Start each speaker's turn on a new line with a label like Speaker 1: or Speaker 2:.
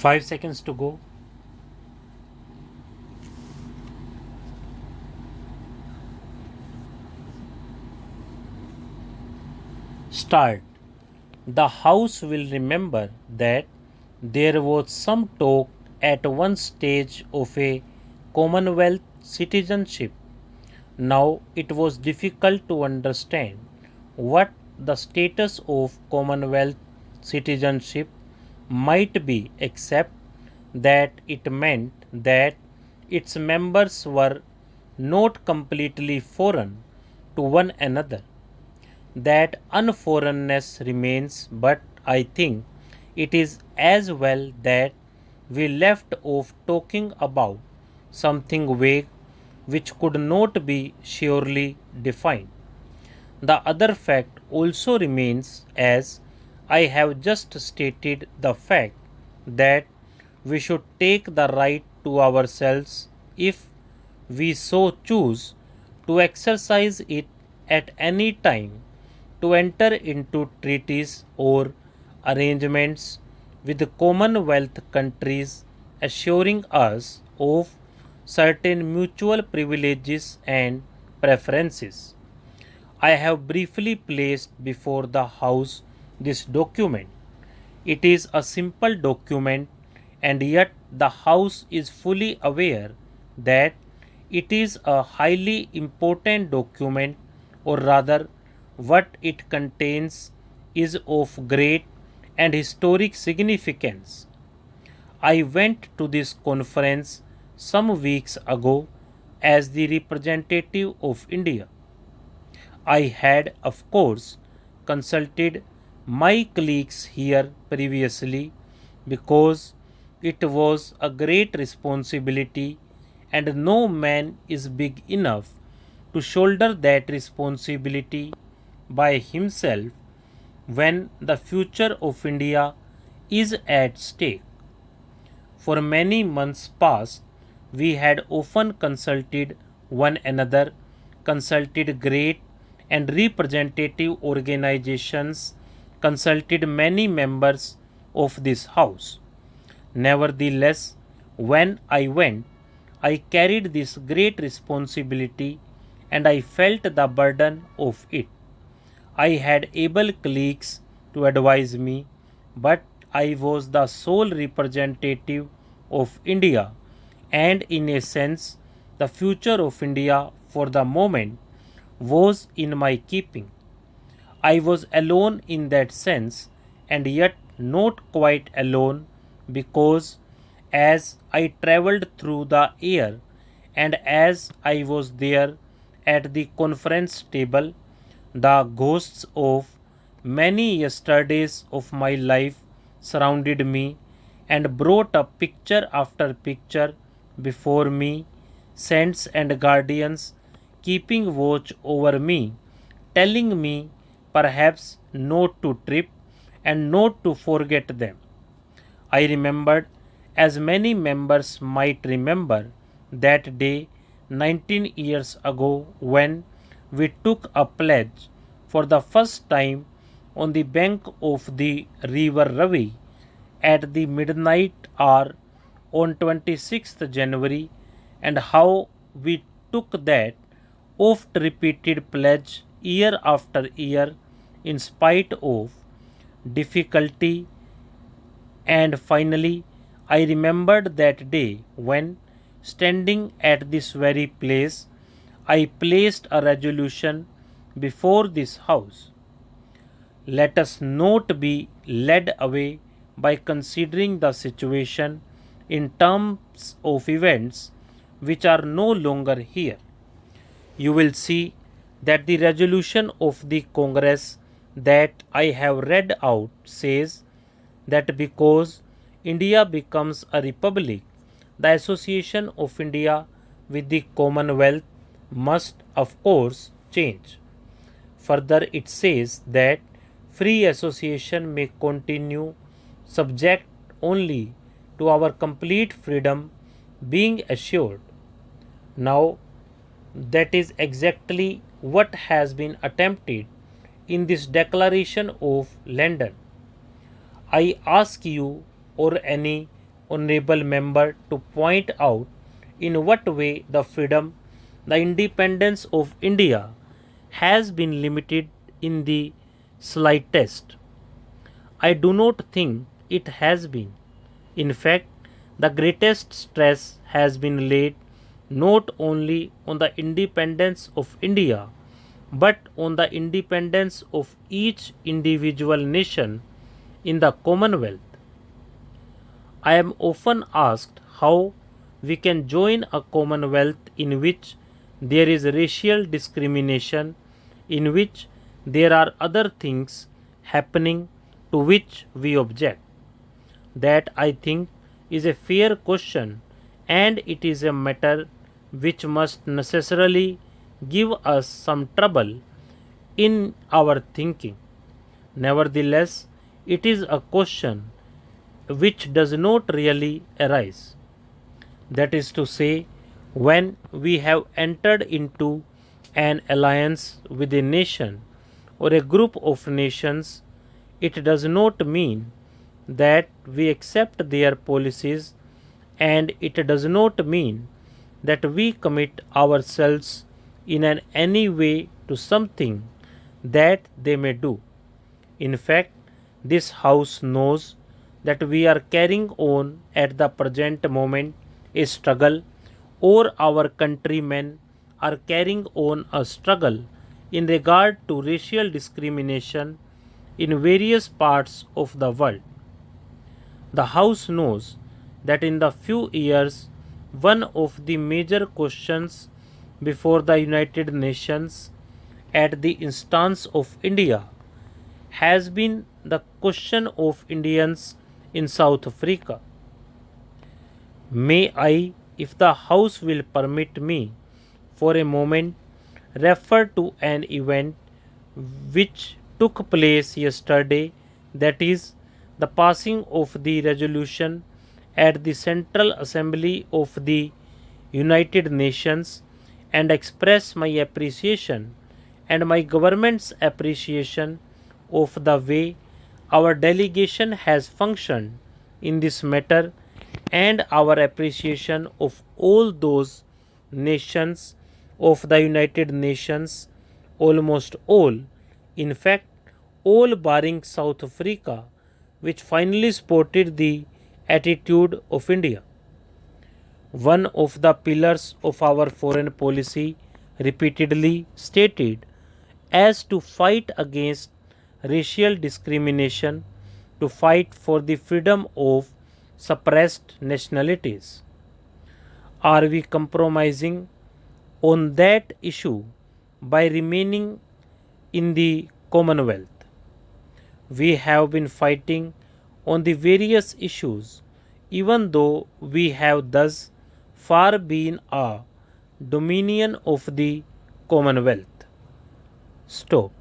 Speaker 1: 5 seconds to go. Start. The House will remember that there was some talk at one stage of a Commonwealth citizenship. Now it was difficult to understand what the status of Commonwealth citizenship might be, except that it meant that its members were not completely foreign to one another. That unforeignness remains, but I think it is as well that we left off talking about something vague which could not be surely defined. The other fact also remains, as I have just stated, the fact that we should take the right to ourselves, if we so choose, to exercise it at any time, to enter into treaties or arrangements with the Commonwealth countries, assuring us of certain mutual privileges and preferences. I have briefly placed before the House this document. It is a simple document, and yet the House is fully aware that it is a highly important document, or rather, what it contains is of great and historic significance. I went to this conference some weeks ago as the representative of India. I had, of course, consulted my colleagues here previously, because it was a great responsibility, and no man is big enough to shoulder that responsibility by himself when the future of India is at stake. For many months past, we had often consulted one another, consulted great and representative organizations, consulted many members of this House. Nevertheless, when I went, I carried this great responsibility, and I felt the burden of it. I had able colleagues to advise me, but I was the sole representative of India, and in a sense, the future of India for the moment was in my keeping. I was alone in that sense, and yet not quite alone, because as I travelled through the air, and as I was there at the conference table, the ghosts of many yesterdays of my life surrounded me and brought up picture after picture before me, saints and guardians keeping watch over me, telling me perhaps not to trip and not to forget them. I remembered, as many members might remember, that day 19 years ago when we took a pledge for the first time on the bank of the river Ravi at the midnight hour on 26th January, and how we took that oft repeated pledge year after year in spite of difficulty. And finally, I remembered that day when, standing at this very place, I placed a resolution before this House. Let us not be led away by considering the situation in terms of events which are no longer here. You will see that the resolution of the Congress that I have read out says that because India becomes a republic, the association of India with the Commonwealth must, of course, change. Further, it says that free association may continue, subject only to our complete freedom being assured. Now, that is exactly what has been attempted in this Declaration of London. I ask you or any honorable member to point out in what way the freedom, the independence of India has been limited in the slightest. I do not think it has been. In fact, the greatest stress has been laid not only on the independence of India but on the independence of each individual nation in the Commonwealth. I am often asked how we can join a commonwealth in which there is racial discrimination, in which there are other things happening to which we object. That I think is a fair question, and it is a matter which must necessarily give us some trouble in our thinking. Nevertheless, it is a question which does not really arise. That is to say, when we have entered into an alliance with a nation or a group of nations, it does not mean that we accept their policies, and it does not mean that we commit ourselves in any way to something that they may do. In fact, this House knows that we are carrying on at the present moment a struggle, or our countrymen are carrying on a struggle in regard to racial discrimination in various parts of the world. The House knows that in the few years, one of the major questions before the United Nations at the instance of India has been the question of Indians in South Africa. May I, if the House will permit me, for a moment refer to an event which took place yesterday, that is, the passing of the resolution at the Central Assembly of the United Nations, and express my appreciation and my government's appreciation of the way our delegation has functioned in this matter, and our appreciation of all those nations of the United Nations, almost all, in fact, all barring South Africa, which finally supported the attitude of India. One of the pillars of our foreign policy, repeatedly stated as to fight against racial discrimination, to fight for the freedom of suppressed nationalities. Are we compromising on that issue by remaining in the Commonwealth? We have been fighting on the various issues, even though we have thus far been a dominion of the Commonwealth. Stop.